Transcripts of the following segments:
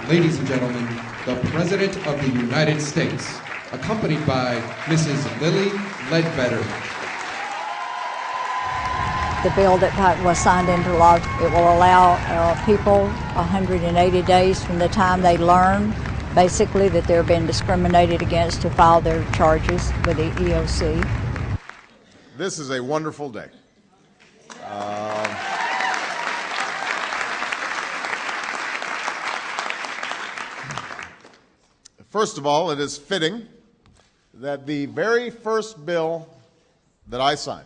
Ladies and gentlemen, the President of the United States, accompanied by Mrs. Lilly Ledbetter. The bill that was signed into law, it will allow people 180 days from the time they learn, basically, that they're being discriminated against to file their charges with the EOC. This is a wonderful day. First of all, it is fitting that the very first bill that I signed,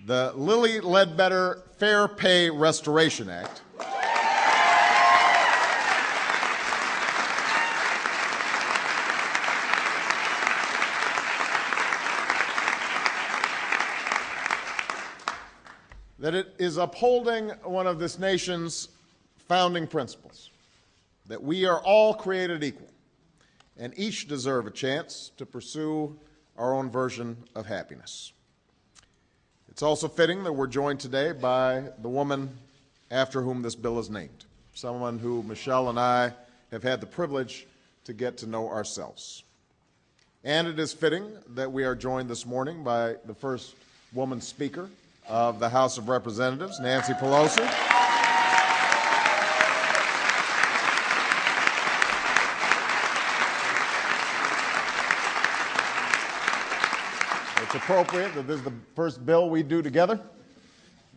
the Lilly Ledbetter Fair Pay Restoration Act, that it is upholding one of this nation's founding principles, that we are all created equal and each deserve a chance to pursue our own version of happiness. It's also fitting that we're joined today by the woman after whom this bill is named, someone who Michelle and I have had the privilege to get to know ourselves. And it is fitting that we are joined this morning by the first woman speaker of the House of Representatives, Nancy Pelosi. It's appropriate that this is the first bill we do together.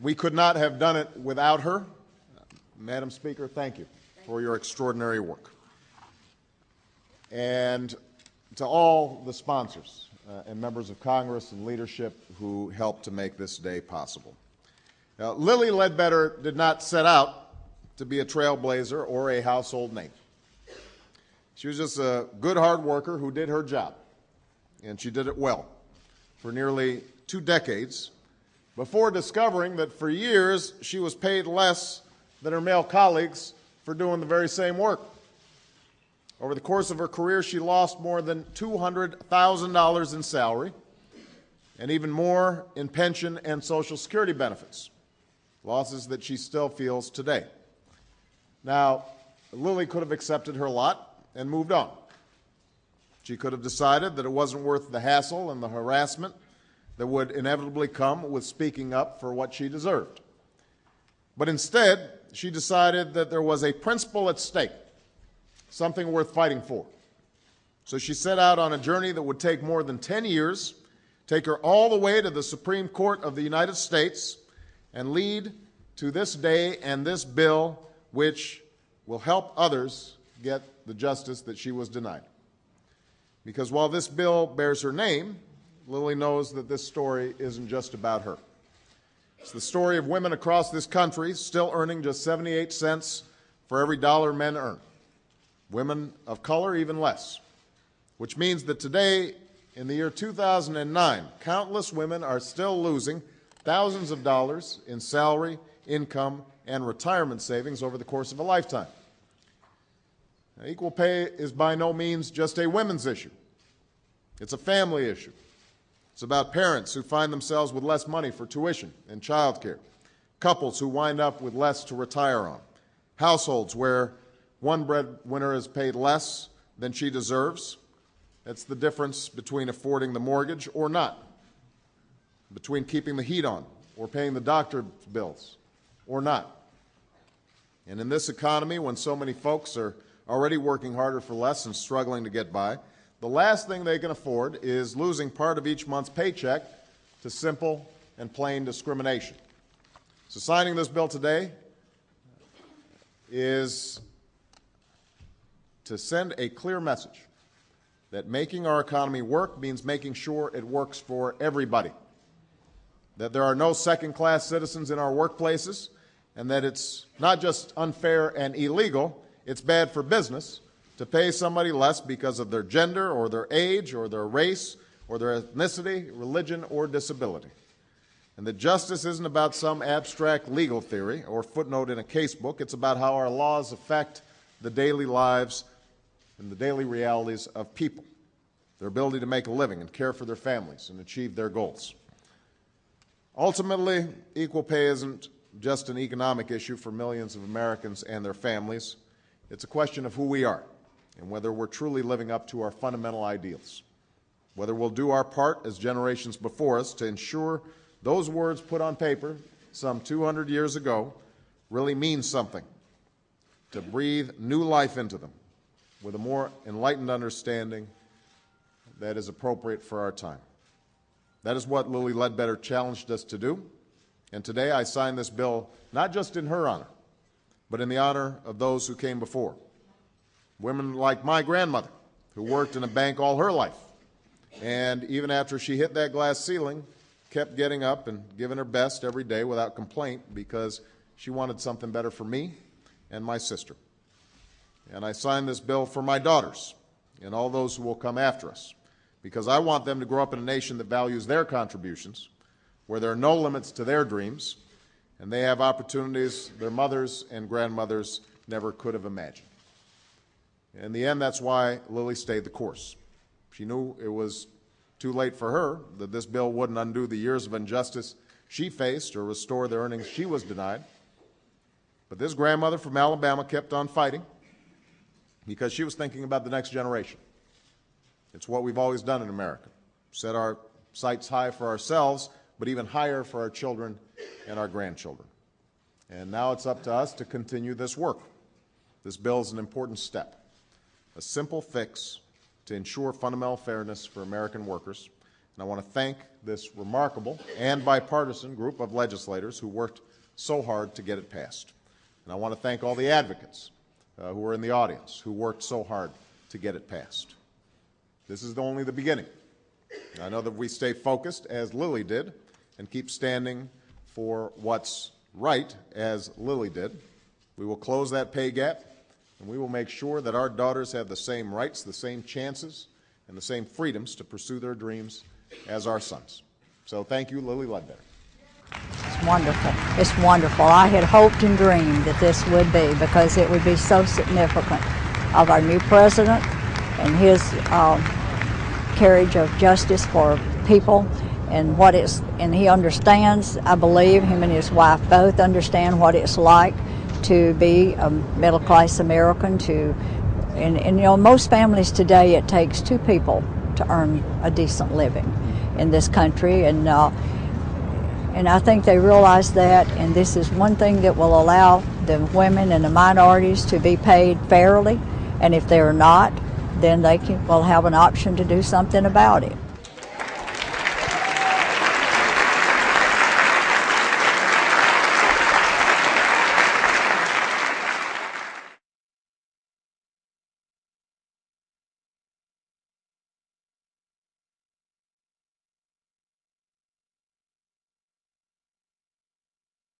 We could not have done it without her. Madam Speaker, thank you for your extraordinary work. And to all the sponsors and members of Congress and leadership who helped to make this day possible. Lilly Ledbetter did not set out to be a trailblazer or a household name. She was just a good hard worker who did her job, and she did it well for nearly 2 decades before discovering that for years she was paid less than her male colleagues for doing the very same work. Over the course of her career, she lost more than $200,000 in salary and even more in pension and Social Security benefits, losses that she still feels today. Now, Lilly could have accepted her lot and moved on. She could have decided that it wasn't worth the hassle and the harassment that would inevitably come with speaking up for what she deserved. But instead, she decided that there was a principle at stake, something worth fighting for. So she set out on a journey that would take more than 10 years, take her all the way to the Supreme Court of the United States, and lead to this day and this bill, which will help others get the justice that she was denied. Because while this bill bears her name, Lilly knows that this story isn't just about her. It's the story of women across this country still earning just 78 cents for every dollar men earn. Women of color even less, which means that today, in the year 2009, countless women are still losing thousands of dollars in salary, income, and retirement savings over the course of a lifetime. Now, equal pay is by no means just a women's issue. It's a family issue. It's about parents who find themselves with less money for tuition and childcare, couples who wind up with less to retire on, households where one breadwinner is paid less than she deserves. That's the difference between affording the mortgage or not, between keeping the heat on or paying the doctor bills or not. And in this economy, when so many folks are already working harder for less and struggling to get by, the last thing they can afford is losing part of each month's paycheck to simple and plain discrimination. So signing this bill today is to send a clear message that making our economy work means making sure it works for everybody, that there are no second-class citizens in our workplaces, and that it's not just unfair and illegal, it's bad for business to pay somebody less because of their gender or their age or their race or their ethnicity, religion, or disability. And that justice isn't about some abstract legal theory or footnote in a casebook. It's about how our laws affect the daily lives and the daily realities of people, their ability to make a living and care for their families and achieve their goals. Ultimately, equal pay isn't just an economic issue for millions of Americans and their families. It's a question of who we are and whether we're truly living up to our fundamental ideals, whether we'll do our part as generations before us to ensure those words put on paper some 200 years ago really mean something, to breathe new life into them with a more enlightened understanding that is appropriate for our time. That is what Lilly Ledbetter challenged us to do, and today I sign this bill not just in her honor, but in the honor of those who came before. Women like my grandmother, who worked in a bank all her life, and even after she hit that glass ceiling, kept getting up and giving her best every day without complaint because she wanted something better for me and my sister. And I signed this bill for my daughters and all those who will come after us, because I want them to grow up in a nation that values their contributions, where there are no limits to their dreams, and they have opportunities their mothers and grandmothers never could have imagined. In the end, that's why Lilly stayed the course. She knew it was too late for her, that this bill wouldn't undo the years of injustice she faced or restore the earnings she was denied. But this grandmother from Alabama kept on fighting because she was thinking about the next generation. It's what we've always done in America, set our sights high for ourselves, but even higher for our children and our grandchildren. And now it's up to us to continue this work. This bill is an important step, a simple fix to ensure fundamental fairness for American workers. And I want to thank this remarkable and bipartisan group of legislators who worked so hard to get it passed. And I want to thank all the advocates who were in the audience who worked so hard to get it passed. This is only the beginning. I know that we stay focused, as Lilly did, and keep standing for what's right, as Lilly did. We will close that pay gap, and we will make sure that our daughters have the same rights, the same chances, and the same freedoms to pursue their dreams as our sons. So thank you, Lilly Ledbetter. It's wonderful. It's wonderful. I had hoped and dreamed that this would be, because it would be so significant of our new president and his carriage of justice for people, and and he understands, I believe, him and his wife both understand what it's like to be a middle-class American. And you know, most families today, it takes two people to earn a decent living in this country, and I think they realize that, and this is one thing that will allow the women and the minorities to be paid fairly, and if they're not, then they will have an option to do something about it.